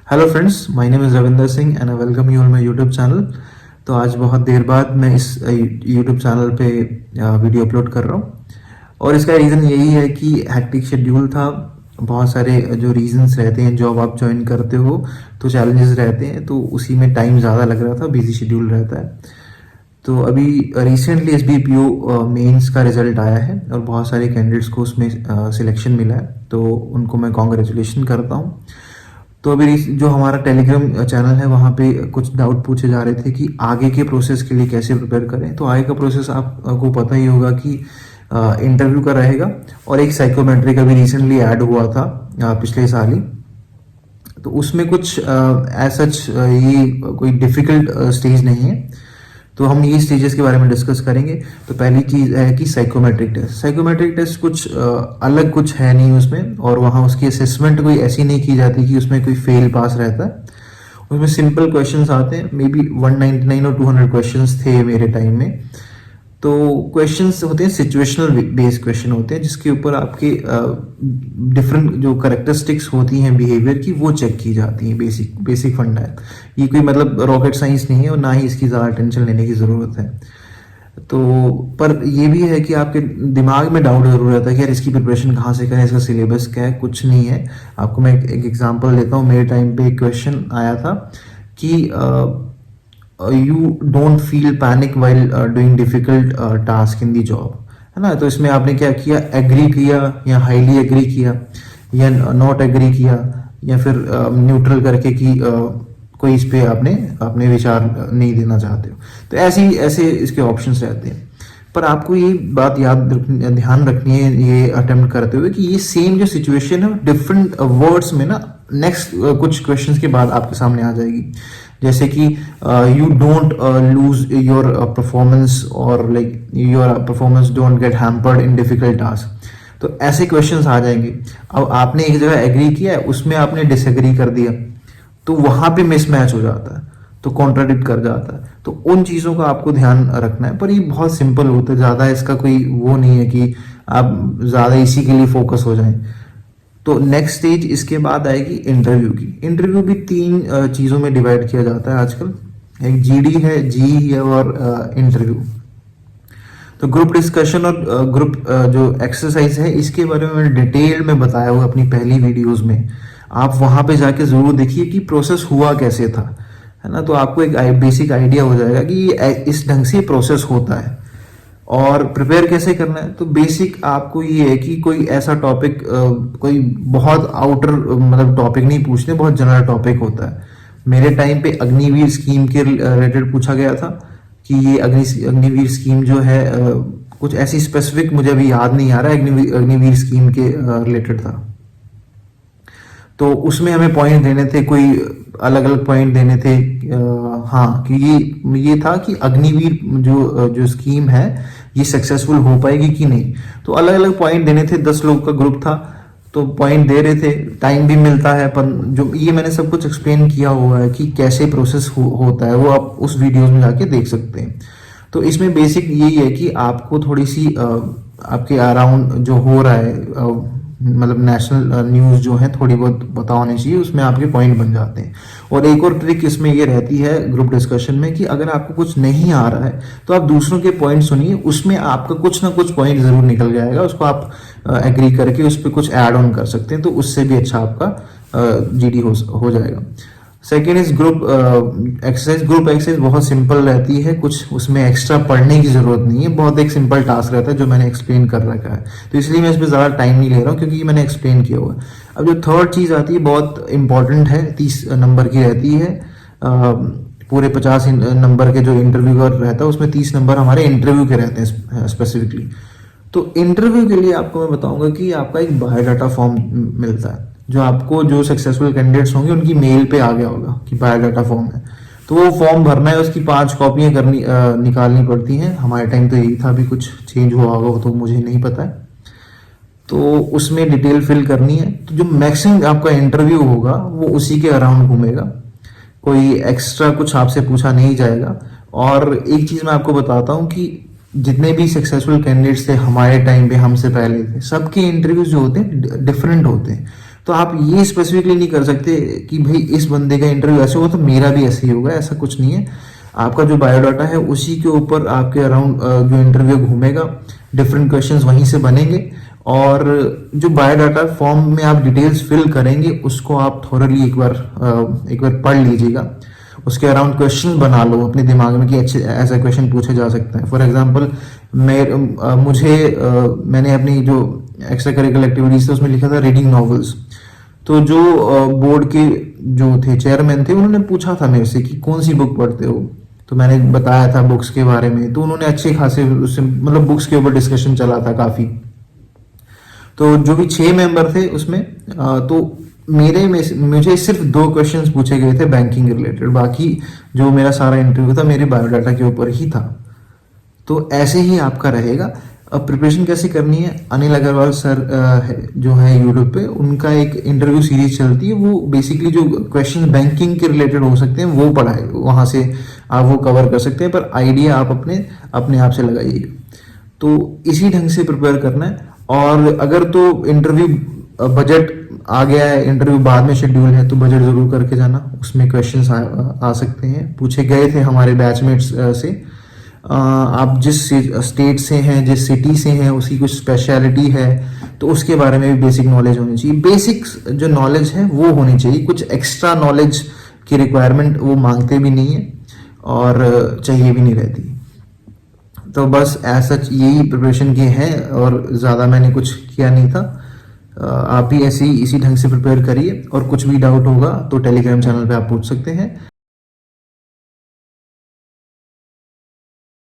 Hello friends, my name is Ravinder Singh and I welcome you on my YouTube channel. तो आज बहुत देर बाद मैं इस यूट्यूब चैनल पे वीडियो अपलोड कर रहा हूँ और इसका रीज़न यही है कि हैक्टिक शेड्यूल था। बहुत सारे जो रीजंस रहते हैं, जॉब आप ज्वाइन करते हो तो चैलेंजेस रहते हैं, तो उसी में टाइम ज़्यादा लग रहा था, बिजी शेड्यूल रहता है। तो अभी रिसेंटली SBPO मेंस का रिजल्ट आया है और बहुत सारे कैंडिडेट्स को उसमें सिलेक्शन मिला है, तो उनको मैं कॉन्ग्रेचुलेशन करता हूँ। तो अभी जो हमारा टेलीग्राम चैनल है वहाँ पे कुछ डाउट पूछे जा रहे थे कि आगे के प्रोसेस के लिए कैसे प्रिपेयर करें। तो आगे का प्रोसेस आपको पता ही होगा कि इंटरव्यू का रहेगा और एक साइकोमेट्री का भी रिसेंटली ऐड हुआ था पिछले साल ही। तो उसमें कुछ एज सच ये कोई डिफ़िकल्ट स्टेज नहीं है। तो हम ये स्टेजेस के बारे में डिस्कस करेंगे। तो पहली चीज़ है कि साइकोमेट्रिक टेस्ट। साइकोमेट्रिक टेस्ट कुछ अलग कुछ है नहीं उसमें, और वहाँ उसकी असेसमेंट कोई ऐसी नहीं की जाती कि उसमें कोई फेल पास रहता है। उसमें सिंपल क्वेश्चंस आते हैं, मे बी 199 और 200 क्वेश्चंस थे मेरे टाइम में। तो क्वेश्चंस होते हैं सिचुएशनल बेस्ड क्वेश्चन होते हैं, जिसके ऊपर आपके डिफरेंट जो करेक्टरिस्टिक्स होती हैं बिहेवियर की वो चेक की जाती हैं। बेसिक फंडा है ये, कोई मतलब रॉकेट साइंस नहीं है और ना ही इसकी ज़्यादा टेंशन लेने की ज़रूरत है। तो पर ये भी है कि आपके दिमाग में डाउट जरूर रहता है कि यार इसकी प्रिपरेशन कहाँ से करें, इसका सिलेबस क्या है। कुछ नहीं है। आपको मैं एक एग्जांपल देता हूँ। मेरे टाइम पे एक क्वेश्चन आया था कि you don't feel panic while doing difficult task in the job, है ना। तो इसमें आपने क्या किया, एग्री किया या हाईली एग्री किया या नॉट एग्री किया या फिर न्यूट्रल करके कि कोई इस पे आपने अपने विचार नहीं देना चाहते हो। तो ऐसे इसके ऑप्शंस रहते हैं। पर आपको ये बात ध्यान रखनी है ये अटेम्प्ट करते हुए कि ये सेम जो सिचुएशन है डिफरेंट वर्ड्स में ना नेक्स्ट कुछ क्वेश्चंस के बाद आपके सामने आ जाएगी। जैसे कि you don't lose your performance और like your performance don't get hampered in difficult task. तो ऐसे क्वेश्चंस आ जाएंगे। अब आपने एक जगह एग्री किया है, उसमें आपने डिसएग्री कर दिया, तो वहां पे मिसमैच हो जाता है, तो कॉन्ट्राडिक्ट कर जाता है। तो उन चीज़ों का आपको ध्यान रखना है। पर ये बहुत सिंपल होता है, ज़्यादा इसका कोई वो नहीं है कि आप ज़्यादा इसी के लिए फोकस हो जाएं। तो नेक्स्ट स्टेज इसके बाद आएगी इंटरव्यू की। इंटरव्यू भी 3 चीज़ों में डिवाइड किया जाता है आजकल। एक GD है, जी है और इंटरव्यू। तो ग्रुप डिस्कशन और ग्रुप जो एक्सरसाइज है इसके बारे में मैंने डिटेल में बताया हुआ अपनी पहली वीडियोस में। आप वहां पे जाके जरूर देखिए कि प्रोसेस हुआ कैसे था, है ना। तो आपको एक बेसिक आइडिया हो जाएगा कि इस ढंग से प्रोसेस होता है। और प्रिपेयर कैसे करना है, तो बेसिक आपको ये है कि कोई ऐसा टॉपिक, कोई बहुत आउटर मतलब टॉपिक नहीं पूछते, बहुत जनरल टॉपिक होता है। मेरे टाइम पे अग्निवीर स्कीम के रिलेटेड पूछा गया था कि ये अग्निवीर स्कीम जो है कुछ ऐसी स्पेसिफिक मुझे अभी याद नहीं आ रहा है, अग्निवीर स्कीम के रिलेटेड था। तो उसमें हमें पॉइंट देने थे, कोई अलग अलग पॉइंट देने थे। हाँ कि ये था कि अग्निवीर जो स्कीम है ये सक्सेसफुल हो पाएगी कि नहीं। तो अलग अलग पॉइंट देने थे। 10 लोग का ग्रुप था, तो पॉइंट दे रहे थे। टाइम भी मिलता है, पर जो ये मैंने सब कुछ एक्सप्लेन किया हुआ है कि कैसे प्रोसेस होता है, वो आप उस वीडियोस में जाके देख सकते हैं। तो इसमें बेसिक यही है कि आपको थोड़ी सी आपके अराउंड जो हो रहा है, मतलब नेशनल न्यूज़ जो है थोड़ी बहुत पता होनी चाहिए, उसमें आपके पॉइंट बन जाते हैं। और एक और ट्रिक इसमें ये रहती है ग्रुप डिस्कशन में कि अगर आपको कुछ नहीं आ रहा है तो आप दूसरों के पॉइंट सुनिए, उसमें आपका कुछ ना कुछ पॉइंट जरूर निकल जाएगा। उसको आप एग्री करके उस पर कुछ ऐड ऑन कर सकते हैं, तो उससे भी अच्छा आपका GD हो जाएगा। Second is group exercise. Group exercise बहुत सिंपल रहती है, कुछ उसमें एक्स्ट्रा पढ़ने की जरूरत नहीं है, बहुत एक सिंपल टास्क रहता है जो मैंने एक्सप्लेन कर रखा है। तो इसलिए मैं इस पर ज़्यादा टाइम नहीं ले रहा हूँ क्योंकि ये मैंने एक्सप्लेन किया हुआ है। अब जो थर्ड चीज़ आती है बहुत इंपॉर्टेंट है, 30 नंबर की रहती है। पूरे 50 नंबर के जो इंटरव्यूअर रहता है उसमें 30 नंबर हमारे इंटरव्यू के रहते हैं स्पेसिफिकली। तो इंटरव्यू के लिए आपको मैं बताऊंगा कि आपका एक बायोडाटा फॉर्म मिलता है, जो आपको जो सक्सेसफुल कैंडिडेट्स होंगे उनकी मेल पे आ गया होगा कि बायोडाटा फॉर्म है। तो वो फॉर्म भरना है, उसकी 5 कॉपियां निकालनी पड़ती हैं। हमारे टाइम तो यही था, अभी कुछ चेंज हुआ होगा वो तो मुझे नहीं पता है। तो उसमें डिटेल फिल करनी है। तो जो मैक्सिमम आपका इंटरव्यू होगा वो उसी के अराउंड घूमेगा, कोई एक्स्ट्रा कुछ आपसे पूछा नहीं जाएगा। और एक चीज मैं आपको बताता हूँ कि जितने भी सक्सेसफुल कैंडिडेट्स थे हमारे टाइम पे, हमसे पहले थे, सबके इंटरव्यूज जो होते हैं डिफरेंट होते हैं। तो आप ये स्पेसिफिकली नहीं कर सकते कि भाई इस बंदे का इंटरव्यू ऐसे होगा तो मेरा भी ऐसे ही होगा, ऐसा कुछ नहीं है। आपका जो बायोडाटा है उसी के ऊपर आपके अराउंड जो इंटरव्यू घूमेगा, डिफरेंट क्वेश्चंस वहीं से बनेंगे, और जो बायोडाटा फॉर्म में आप डिटेल्स फिल करेंगे उसको आप थोरली एक बार पढ़ लीजिएगा। उसके अराउंड क्वेश्चन बना लो अपने दिमाग में कि अच्छे ऐसा क्वेश्चन पूछे जा सकते हैं। फॉर एग्जांपल मैंने अपनी जो एक्स्ट्रा करिकुलर एक्टिविटीज थी उसमें लिखा था रीडिंग नॉवेल्स। तो जो बोर्ड के जो थे चेयरमैन थे उन्होंने पूछा था मेरे से कि कौन सी बुक पढ़ते हो, तो मैंने बताया था बुक्स के बारे में। तो उन्होंने अच्छे खासे उससे मतलब बुक्स के ऊपर डिस्कशन चला था काफी। तो जो भी 6 मेंबर थे उसमें तो मुझे सिर्फ 2 क्वेश्चंस पूछे गए थे बैंकिंग रिलेटेड, बाकी जो मेरा सारा इंटरव्यू था मेरे बायोडाटा के ऊपर ही था। तो ऐसे ही आपका रहेगा। अब प्रिपरेशन कैसे करनी है, अनिल अग्रवाल सर जो है यूट्यूब पे, उनका एक इंटरव्यू सीरीज चलती है। वो बेसिकली जो क्वेश्चन बैंकिंग के रिलेटेड हो सकते हैं वो पढ़ाए, वहां से आप वो कवर कर सकते हैं, पर आइडिया आप अपने आप से लगाइएगा। तो इसी ढंग से प्रिपेयर करना है। और अगर तो इंटरव्यू बजट आ गया है, इंटरव्यू बाद में शेड्यूल है, तो बजट जरूर करके जाना। उसमें क्वेश्चंस आ सकते हैं, पूछे गए थे हमारे बैचमेट्स से। आप जिस स्टेट से हैं, जिस सिटी से हैं, उसकी कुछ स्पेशलिटी है तो उसके बारे में भी बेसिक नॉलेज होनी चाहिए। बेसिक्स जो नॉलेज है वो होनी चाहिए, कुछ एक्स्ट्रा नॉलेज की रिक्वायरमेंट वो मांगते भी नहीं है और चाहिए भी नहीं रहती। तो बस ऐसा यही प्रिपरेशन के हैं और ज़्यादा मैंने कुछ किया नहीं था। आप भी ऐसे ही इसी ढंग से प्रिपेयर करिए, और कुछ भी डाउट होगा तो टेलीग्राम चैनल पे आप पूछ सकते हैं।